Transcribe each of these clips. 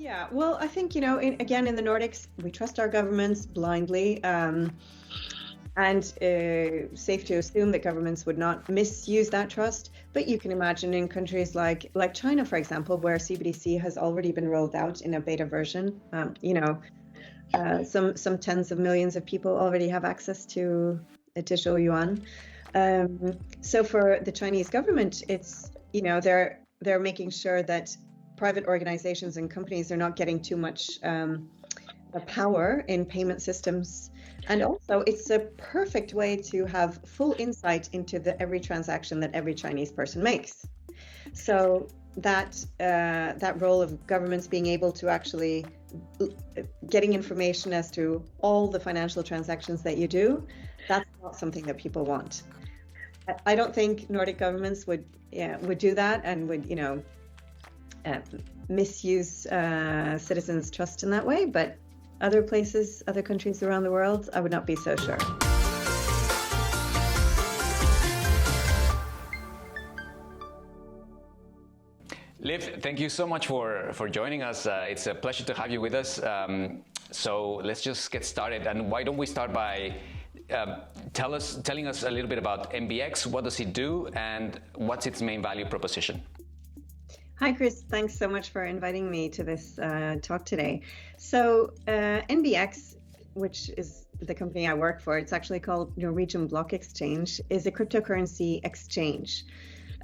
Yeah, well, I think, again, in the Nordics, we trust our governments blindly, and safe to assume that governments would not misuse that trust. But you can imagine in countries like China, for example, where CBDC has already been rolled out in a beta version. Some tens of millions of people already have access to a digital yuan. So for the Chinese government, it's, they're making sure that private organizations and companies are not getting too much power in payment systems. And also, it's a perfect way to have full insight into every transaction that every Chinese person makes. So that role of governments being able to actually getting information as to all the financial transactions that you do, that's not something that people want. I don't think Nordic governments would do that and would misuse citizens' trust in that way, but other places, other countries around the world, I would not be so sure. Liv, thank you so much for joining us. It's a pleasure to have you with us. So let's just get started. And why don't we start by telling us a little bit about NBX, what does it do, and what's its main value proposition? Hi, Chris. Thanks so much for inviting me to this talk today. So NBX, which is the company I work for, it's actually called Norwegian Block Exchange, is a cryptocurrency exchange.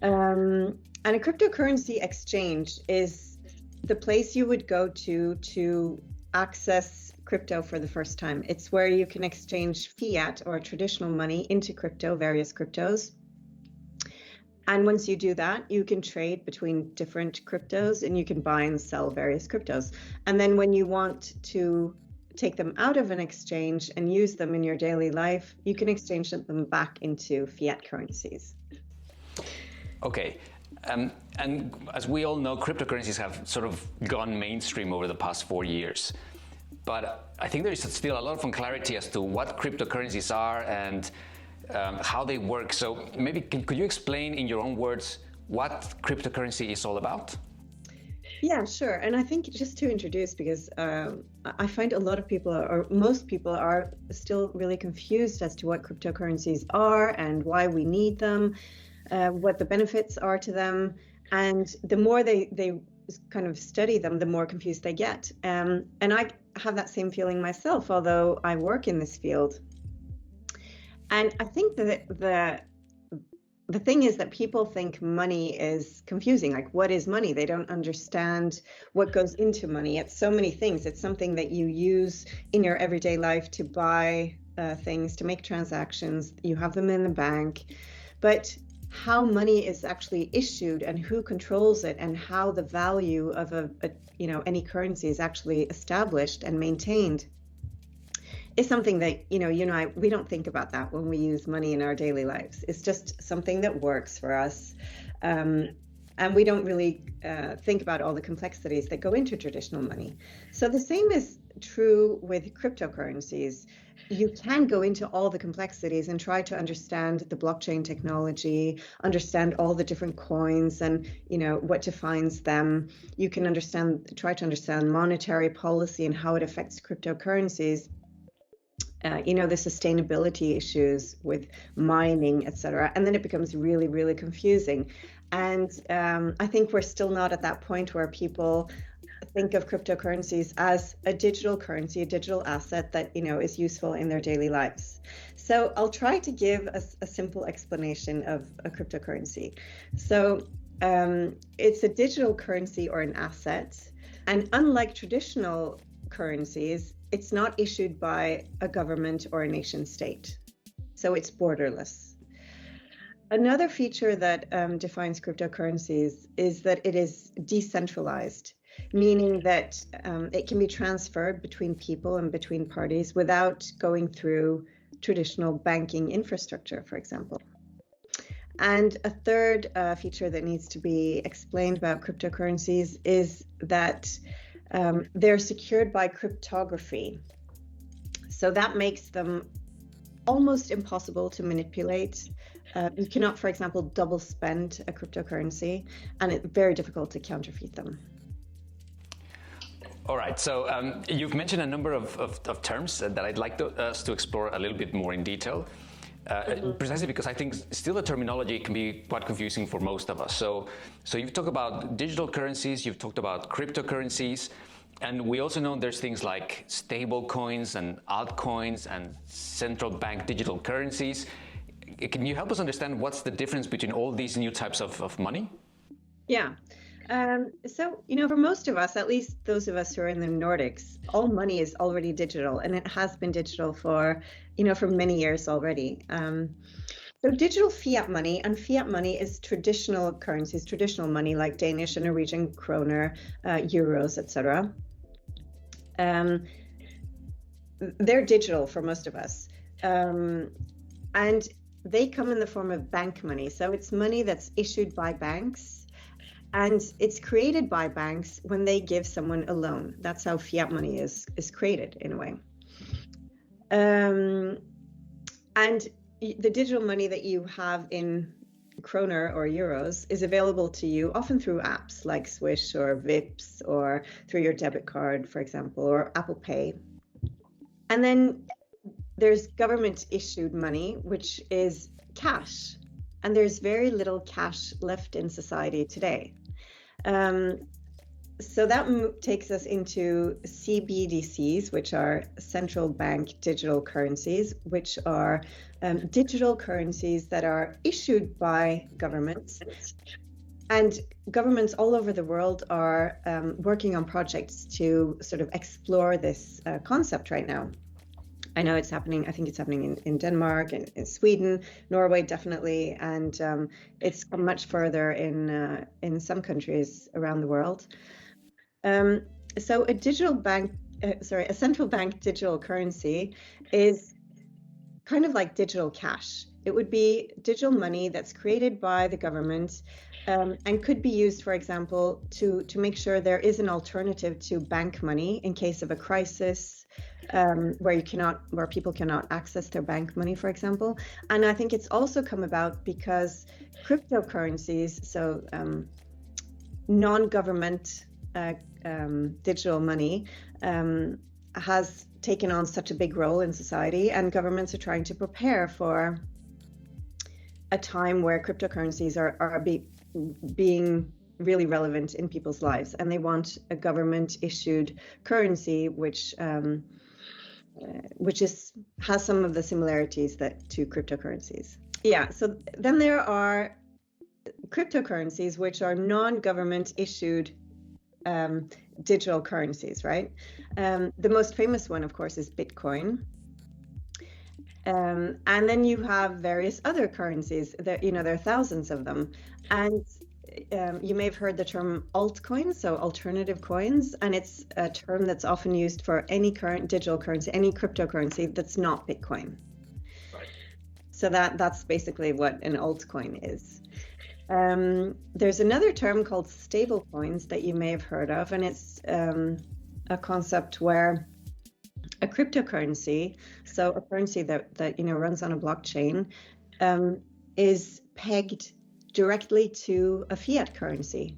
And a cryptocurrency exchange is the place you would go to access crypto for the first time. It's where you can exchange fiat or traditional money into crypto, various cryptos. And once you do that, you can trade between different cryptos and you can buy and sell various cryptos. And then when you want to take them out of an exchange and use them in your daily life, you can exchange them back into fiat currencies. Okay. And as we all know, cryptocurrencies have sort of gone mainstream over the past 4 years. But I think there is still a lot of unclarity as to what cryptocurrencies are and how they work. So maybe could you explain in your own words what cryptocurrency is all about? Yeah, sure. And I think just to introduce, because I find a lot of people, or most people, are still really confused as to what cryptocurrencies are and why we need them, what the benefits are to them. And the more they kind of study them, the more confused they get. And I have that same feeling myself, although I work in this field. And I think that the thing is that people think money is confusing. Like, what is money? They don't understand what goes into money. It's so many things. It's something that you use in your everyday life to buy things, to make transactions. You have them in the bank. But how money is actually issued and who controls it and how the value of any currency is actually established and maintained is something that, you and I, we don't think about that when we use money in our daily lives. It's just something that works for us. And we don't really think about all the complexities that go into traditional money. So the same is true with cryptocurrencies. You can go into all the complexities and try to understand the blockchain technology, understand all the different coins and, what defines them. You can try to understand monetary policy and how it affects cryptocurrencies. The sustainability issues with mining, etc. And then it becomes really, really confusing. And I think we're still not at that point where people think of cryptocurrencies as a digital currency, a digital asset that, is useful in their daily lives. So I'll try to give a simple explanation of a cryptocurrency. So it's a digital currency or an asset. And unlike traditional currencies, it's not issued by a government or a nation state. So it's borderless. Another feature that defines cryptocurrencies is that it is decentralized, meaning that it can be transferred between people and between parties without going through traditional banking infrastructure, for example. And a third feature that needs to be explained about cryptocurrencies is that they're secured by cryptography. So that makes them almost impossible to manipulate. You cannot, for example, double spend a cryptocurrency, and it's very difficult to counterfeit them. All right, so you've mentioned a number of terms that I'd like us to explore a little bit more in detail, precisely because I think still the terminology can be quite confusing for most of us. So you've talked about digital currencies, you've talked about cryptocurrencies, and we also know there's things like stable coins and altcoins and central bank digital currencies. Can you help us understand what's the difference between all these new types of money? Yeah. So, for most of us, at least those of us who are in the Nordics, all money is already digital, and it has been digital for many years already. So digital fiat money, and fiat money is traditional currencies, traditional money like Danish and Norwegian kroner, euros, etc. They're digital for most of us. And they come in the form of bank money. So it's money that's issued by banks, and it's created by banks when they give someone a loan. That's how fiat money is created in a way. And the digital money that you have in kroner or euros is available to you often through apps like Swish or Vips, or through your debit card, for example, or Apple Pay. And then there's government issued money, which is cash. And there's very little cash left in society today. So that takes us into CBDCs, which are central bank digital currencies, which are digital currencies that are issued by governments. And governments all over the world are working on projects to sort of explore this concept right now. I know it's happening. I think it's happening in Denmark and in Sweden, Norway definitely, and it's come much further in some countries around the world. So a central bank digital currency is kind of like digital cash. It would be digital money that's created by the government, and could be used, for example, to make sure there is an alternative to bank money in case of a crisis, where people cannot access their bank money, for example. And I think it's also come about because cryptocurrencies, so non-government digital money, has taken on such a big role in society, and governments are trying to prepare for a time where cryptocurrencies are being really relevant in people's lives, and they want a government issued currency which has some of the similarities to cryptocurrencies. Yeah, so then there are cryptocurrencies which are non-government issued digital currencies, right? The most famous one, of course, is Bitcoin. And then you have various other currencies. There are thousands of them. And you may have heard the term altcoins, so alternative coins, and it's a term that's often used for any current digital currency, any cryptocurrency that's not Bitcoin. Right. So that's basically what an altcoin is. There's another term called stable coins that you may have heard of, and it's a concept where a cryptocurrency, so a currency that runs on a blockchain, is pegged directly to a fiat currency,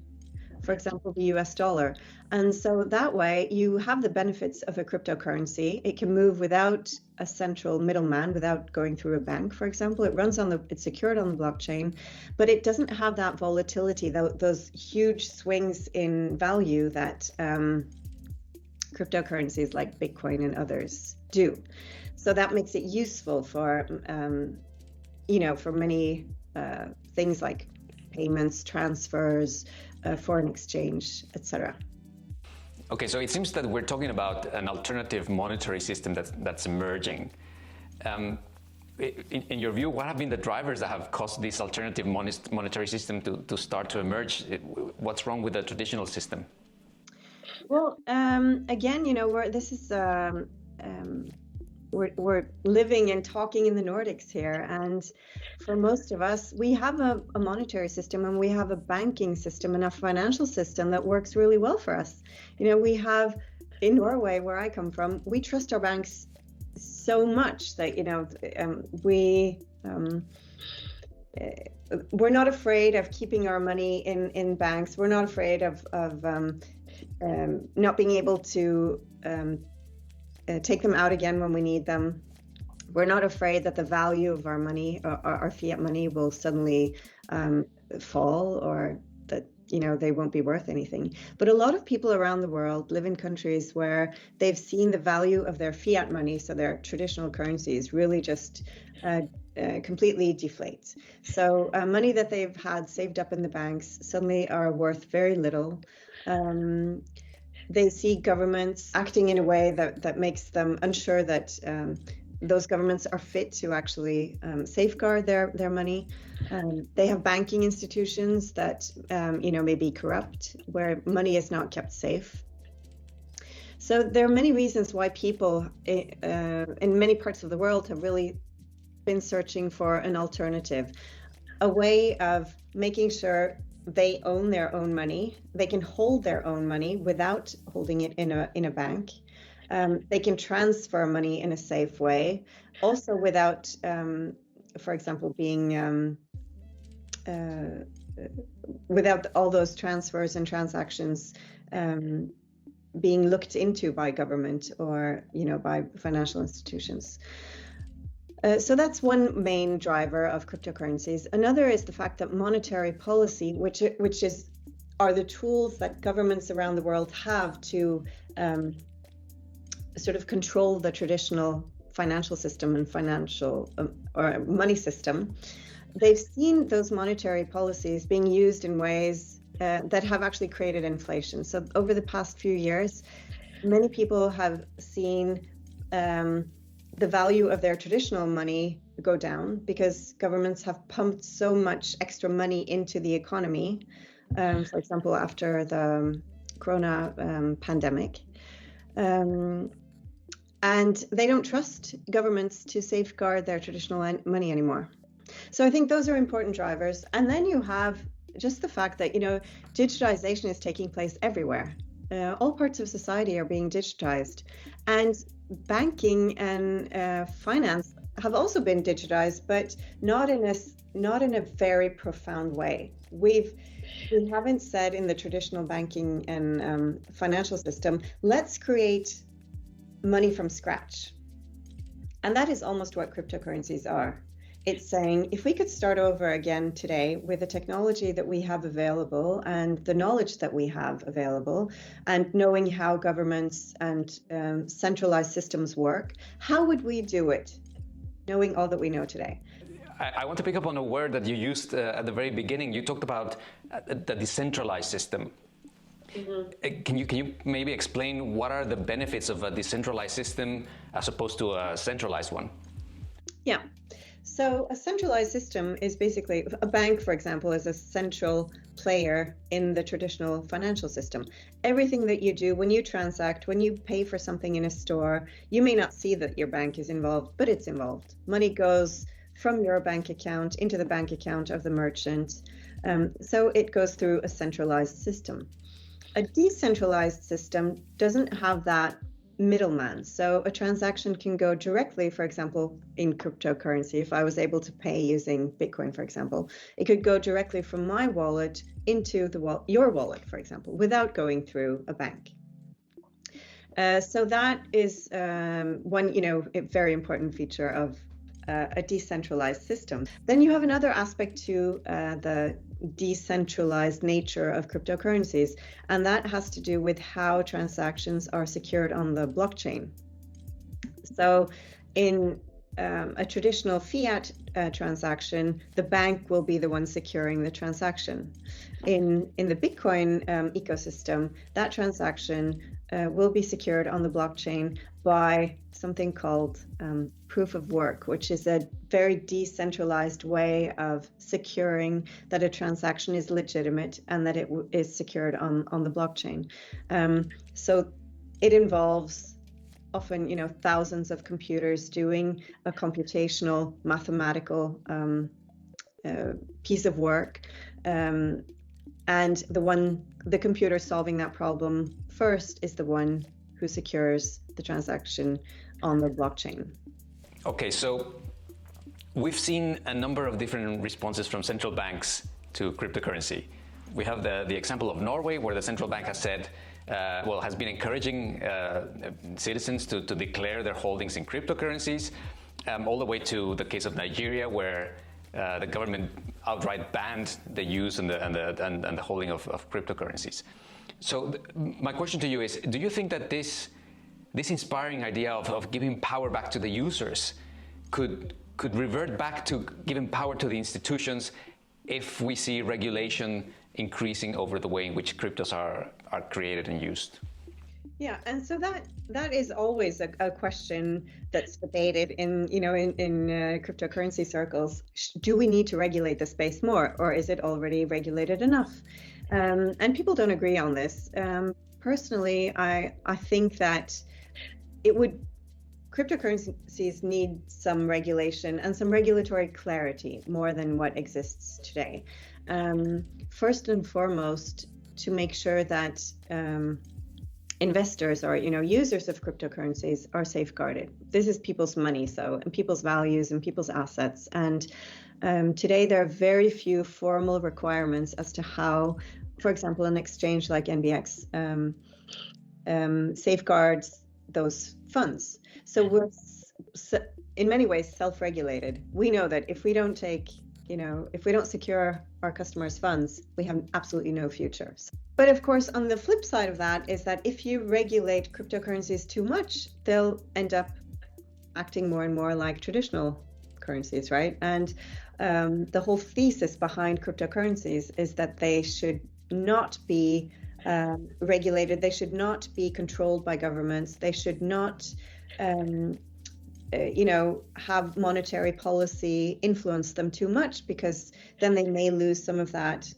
for example, the US dollar. And so that way you have the benefits of a cryptocurrency. It can move without a central middleman, without going through a bank, for example. It's secured on the blockchain, but it doesn't have that volatility, those huge swings in value that cryptocurrencies like Bitcoin and others do. So that makes it useful for many things like payments, transfers, foreign exchange, etc. Okay, so it seems that we're talking about an alternative monetary system that's emerging. In your view, what have been the drivers that have caused this alternative monetary system to start to emerge? What's wrong with the traditional system? Well, again, we're living and talking in the Nordics here, and for most of us, we have a monetary system, and we have a banking system and a financial system that works really well for us. We have, in Norway, where I come from, we trust our banks so much that we're not afraid of keeping our money in banks. We're not afraid of not being able to take them out again when we need them. We're not afraid that the value of our money, our fiat money, will suddenly fall, or that they won't be worth anything. But a lot of people around the world live in countries where they've seen the value of their fiat money, so their traditional currencies, really just completely deflate. So money that they've had saved up in the banks suddenly are worth very little. They see governments acting in a way that makes them unsure that those governments are fit to actually safeguard their money. They have banking institutions that may be corrupt, where money is not kept safe. So there are many reasons why people in many parts of the world have really been searching for an alternative, a way of making sure they own their own money. They can hold their own money without holding it in a bank. They can transfer money in a safe way, also without, for example, being without all those transfers and transactions being looked into by government or by financial institutions. So that's one main driver of cryptocurrencies. Another is the fact that monetary policy, which are the tools that governments around the world have to sort of control the traditional financial system and financial or money system. They've seen those monetary policies being used in ways that have actually created inflation. So over the past few years, many people have seen the value of their traditional money go down because governments have pumped so much extra money into the economy, for example, after the corona pandemic. And they don't trust governments to safeguard their traditional money anymore. So I think those are important drivers. And then you have just the fact that, digitization is taking place everywhere. All parts of society are being digitized. And banking and finance have also been digitized, but not in a very profound way. We haven't said in the traditional banking and financial system, let's create money from scratch. And that is almost what cryptocurrencies are. It's saying, if we could start over again today with the technology that we have available and the knowledge that we have available, and knowing how governments and centralized systems work, how would we do it, knowing all that we know today? I want to pick up on a word that you used at the very beginning. You talked about the decentralized system. Mm-hmm. Can you maybe explain what are the benefits of a decentralized system as opposed to a centralized one? Yeah. So a centralized system is basically, a bank, for example, is a central player in the traditional financial system. Everything that you do when you transact, when you pay for something in a store, you may not see that your bank is involved, but it's involved. Money goes from your bank account into the bank account of the merchant. So it goes through a centralized system. A decentralized system doesn't have that middleman. So a transaction can go directly, for example, in cryptocurrency. If I was able to pay using Bitcoin, for example, it could go directly from my wallet into your wallet, for example, without going through a bank. So that is one, a very important feature of a decentralized system. Then you have another aspect to the decentralized nature of cryptocurrencies, and that has to do with how transactions are secured on the blockchain. So in a traditional fiat transaction, the bank will be the one securing the transaction. In the Bitcoin ecosystem, that transaction will be secured on the blockchain by something called proof of work, which is a very decentralized way of securing that a transaction is legitimate and that it is secured on the blockchain. So it involves often, thousands of computers doing a computational mathematical piece of work. And the computer solving that problem first is the one who secures the transaction on the blockchain. Okay, so we've seen a number of different responses from central banks to cryptocurrency. We have the example of Norway, where the central bank has said, has been encouraging citizens to declare their holdings in cryptocurrencies, all the way to the case of Nigeria, where the government outright banned the use and the holding of cryptocurrencies. So my question to you is, do you think that this inspiring idea of giving power back to the users could revert back to giving power to the institutions if we see regulation increasing over the way in which cryptos are created and used? Yeah, and so that is always a question that's debated in cryptocurrency circles. Do we need to regulate the space more, or is it already regulated enough? And people don't agree on this. Personally, I think that cryptocurrencies need some regulation and some regulatory clarity more than what exists today. First and foremost, to make sure that investors or users of cryptocurrencies are safeguarded. This is people's money, and people's values and people's assets. And today there are very few formal requirements as to how, for example, an exchange like NBX safeguards those funds. So we're in many ways self-regulated. We know that if we don't secure our customers' funds, we have absolutely no future. But of course, on the flip side of that is that if you regulate cryptocurrencies too much, they'll end up acting more and more like traditional currencies, right? And the whole thesis behind cryptocurrencies is that they should not be regulated. They should not be controlled by governments. They should not have monetary policy influence them too much, because then they may lose some of that,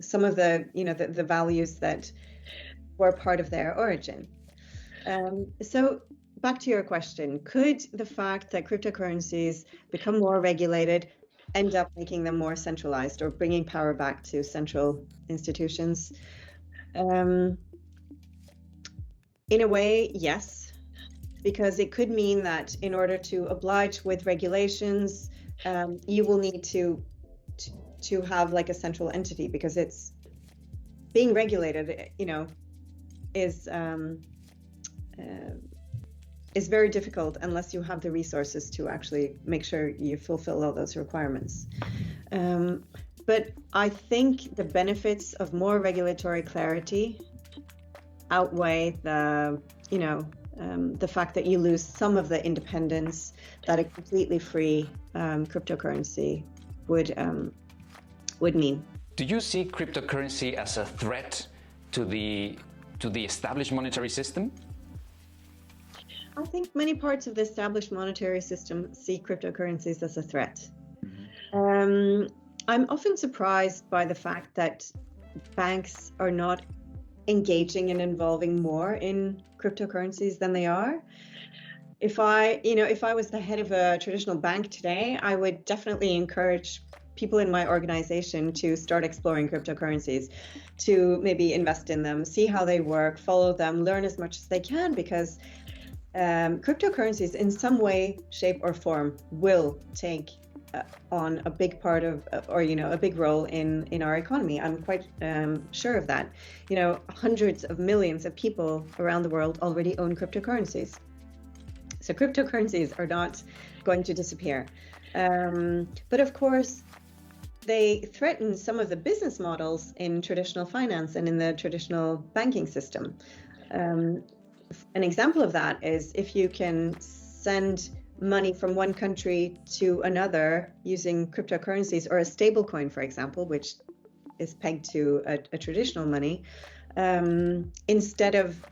some of the values that were part of their origin. So back to your question, could the fact that cryptocurrencies become more regulated end up making them more centralized or bringing power back to central institutions? In a way, yes, because it could mean that in order to oblige with regulations, you will need to have like a central entity, because it's being regulated, is very difficult unless you have the resources to actually make sure you fulfill all those requirements. But I think the benefits of more regulatory clarity outweigh the fact that you lose some of the independence that a completely free cryptocurrency would mean. Do you see cryptocurrency as a threat to the established monetary system? I think many parts of the established monetary system see cryptocurrencies as a threat. I'm often surprised by the fact that banks are not engaging and involving more in cryptocurrencies than they are. If I was the head of a traditional bank today, I would definitely encourage people in my organization to start exploring cryptocurrencies, to maybe invest in them, see how they work, follow them, learn as much as they can, because cryptocurrencies in some way, shape or form will take on a big part of, a big role in our economy. I'm quite sure of that. Hundreds of millions of people around the world already own cryptocurrencies. So cryptocurrencies are not going to disappear. But of course, they threaten some of the business models in traditional finance and in the traditional banking system. An example of that is if you can send money from one country to another using cryptocurrencies or a stable coin, for example, which is pegged to a traditional money, instead of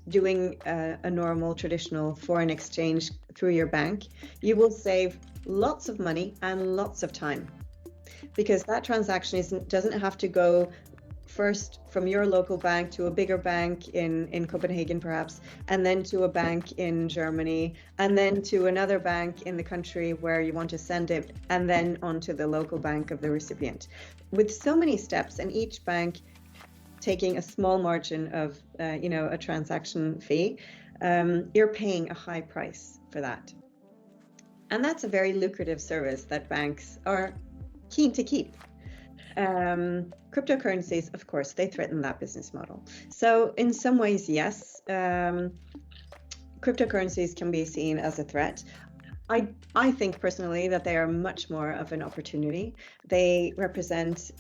doing a normal traditional foreign exchange through your bank, you will save lots of money and lots of time, because that transaction doesn't have to go first from your local bank to a bigger bank in Copenhagen perhaps, and then to a bank in Germany, and then to another bank in the country where you want to send it, and then onto the local bank of the recipient. With so many steps, and each bank taking a small margin of a transaction fee, you're paying a high price for that. And that's a very lucrative service that banks are keen to keep. Cryptocurrencies, of course, they threaten that business model. So in some ways, yes, cryptocurrencies can be seen as a threat. I think personally that they are much more of an opportunity. They represent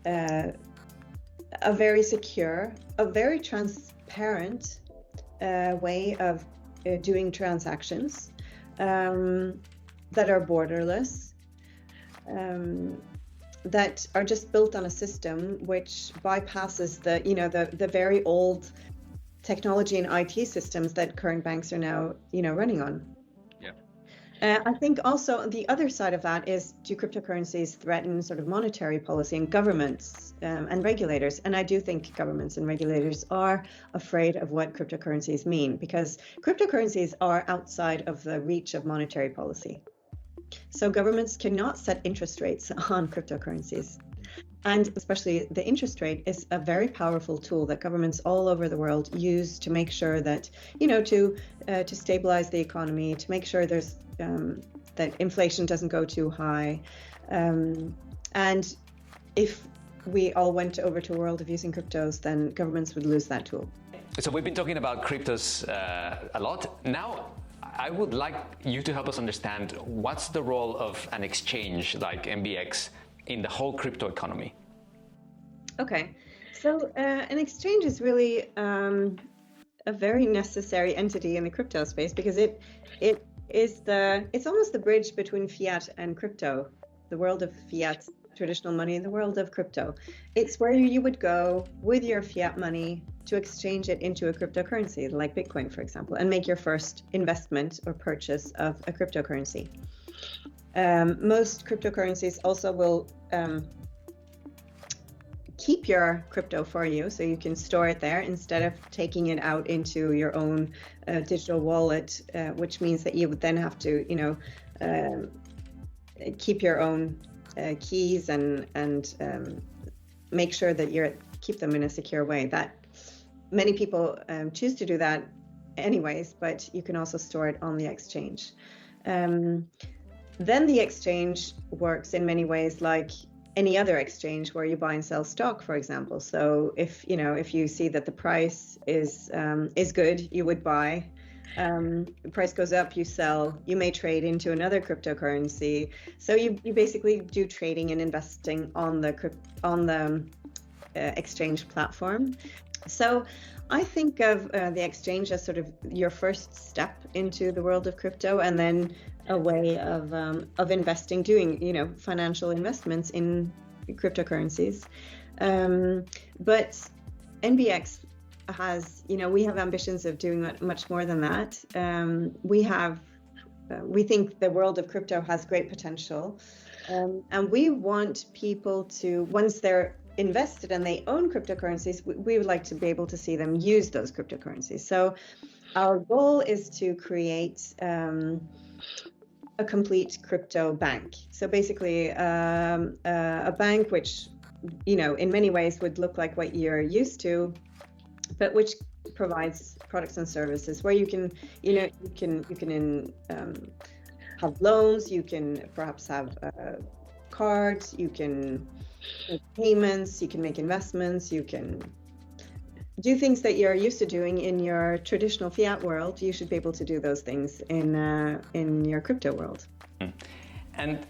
a very secure, a very transparent way of doing transactions that are borderless, that are just built on a system which bypasses the very old technology and IT systems that current banks are now running on. I think also the other side of that is, do cryptocurrencies threaten sort of monetary policy and governments and regulators? And I do think governments and regulators are afraid of what cryptocurrencies mean, because cryptocurrencies are outside of the reach of monetary policy. So governments cannot set interest rates on cryptocurrencies. And especially the interest rate is a very powerful tool that governments all over the world use to make sure that, to stabilize the economy, to make sure there's that inflation doesn't go too high. And if we all went over to a world of using cryptos, then governments would lose that tool. So we've been talking about cryptos a lot. Now, I would like you to help us understand what's the role of an exchange like NBX in the whole crypto economy. Okay, so an exchange is really a very necessary entity in the crypto space, because it's almost the bridge between fiat and crypto, the world of fiat, traditional money, and the world of crypto. It's where you would go with your fiat money to exchange it into a cryptocurrency, like Bitcoin, for example, and make your first investment or purchase of a cryptocurrency. Most cryptocurrencies also will keep your crypto for you, so you can store it there instead of taking it out into your own digital wallet, which means that you would then have to, keep your own keys and make sure that keep them in a secure way. That many people choose to do that anyways, but you can also store it on the exchange. Then the exchange works in many ways like any other exchange where you buy and sell stock, for example. So if you see that the price is good, you would buy. The price goes up, you sell. You may trade into another cryptocurrency. So you basically do trading and investing on the exchange platform. So I think of the exchange as sort of your first step into the world of crypto, and then a way of investing, doing financial investments in cryptocurrencies. But NBX has, we have ambitions of doing much more than that. We think the world of crypto has great potential, and we want people to, once they're invested and they own cryptocurrencies, we would like to be able to see them use those cryptocurrencies. So our goal is to create a complete crypto bank. So basically a bank which, in many ways would look like what you're used to, but which provides products and services where you can have loans, you can perhaps have cards, you can make payments, you can make investments, you can do things that you're used to doing in your traditional fiat world. You should be able to do those things in your crypto world. And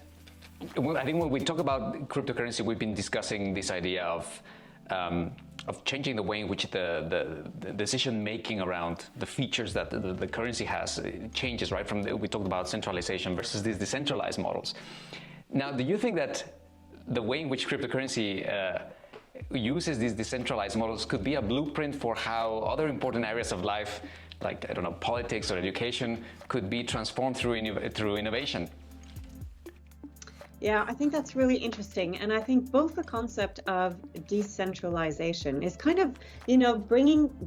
I think when we talk about cryptocurrency, we've been discussing this idea of changing the way in which the decision making around the features that the currency has changes, right? We talked about centralization versus these decentralized models. Now, do you think that the way in which cryptocurrency uses these decentralized models could be a blueprint for how other important areas of life, like, I don't know, politics or education, could be transformed through innovation? Yeah, I think that's really interesting. And I think both the concept of decentralization is kind of,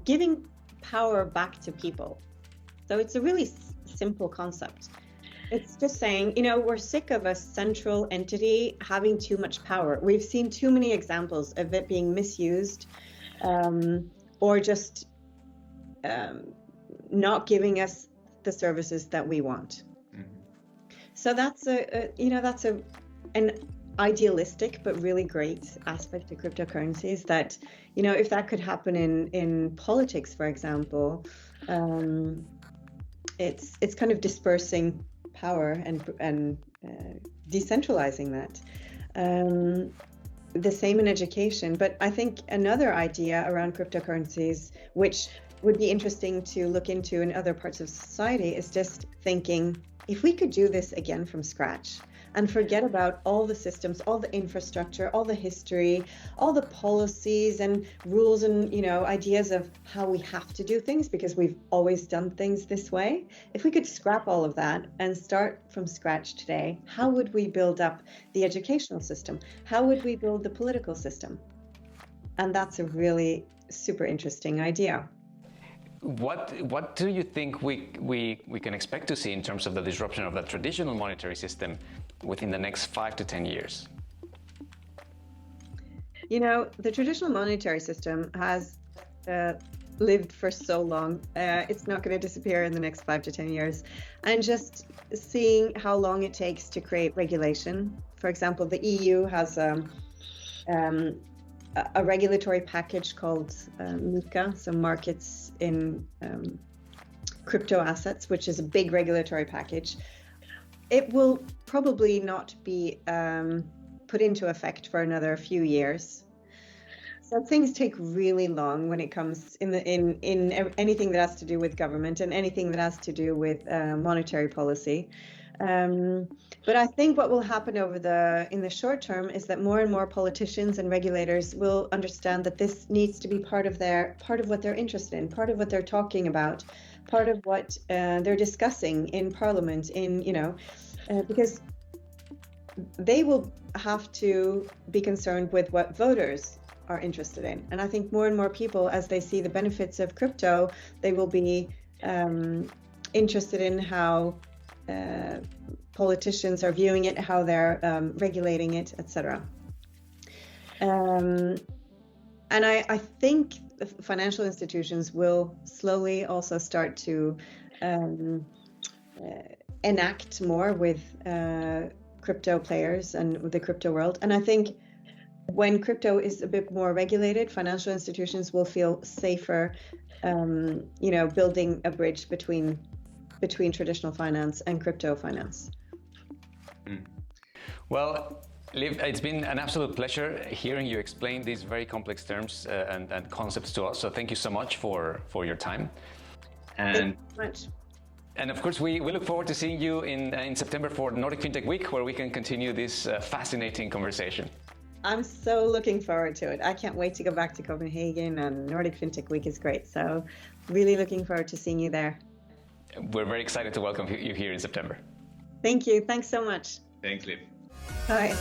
giving power back to people. So it's a really simple concept. It's just saying, we're sick of a central entity having too much power. We've seen too many examples of it being misused, or just not giving us the services that we want. So that's an idealistic but really great aspect of cryptocurrencies, that, if that could happen in politics, for example, it's kind of dispersing power and decentralizing that. The same in education. But I think another idea around cryptocurrencies, which would be interesting to look into in other parts of society, is just thinking, if we could do this again from scratch and forget about all the systems, all the infrastructure, all the history, all the policies and rules and, ideas of how we have to do things because we've always done things this way. If we could scrap all of that and start from scratch today, how would we build up the educational system? How would we build the political system? And that's a really super interesting idea. What do you think we can expect to see in terms of the disruption of the traditional monetary system within the next 5 to 10 years? The traditional monetary system has lived for so long. It's not going to disappear in the next 5 to 10 years. And just seeing how long it takes to create regulation. For example, the EU has a regulatory package called MiCA, so markets in crypto assets, which is a big regulatory package. It will probably not be put into effect for another few years. So things take really long when it comes in anything that has to do with government and anything that has to do with monetary policy. But I think what will happen in the short term is that more and more politicians and regulators will understand that this needs to be part of what they're interested in, part of what they're talking about, part of what they're discussing in Parliament, because they will have to be concerned with what voters are interested in. And I think more and more people, as they see the benefits of crypto, they will be interested in how politicians are viewing it, how they're regulating it, etc. And I think financial institutions will slowly also start to enact more with crypto players and the crypto world. And I think when crypto is a bit more regulated, financial institutions will feel safer, building a bridge between traditional finance and crypto finance. Well, Liv, it's been an absolute pleasure hearing you explain these very complex terms and concepts to us. So thank you so much for your time. Thank you so much. And of course, we look forward to seeing you in September for Nordic FinTech Week, where we can continue this fascinating conversation. I'm so looking forward to it. I can't wait to go back to Copenhagen, and Nordic FinTech Week is great. So really looking forward to seeing you there. We're very excited to welcome you here in September. Thank you. Thanks so much. Thanks, Liv. Bye.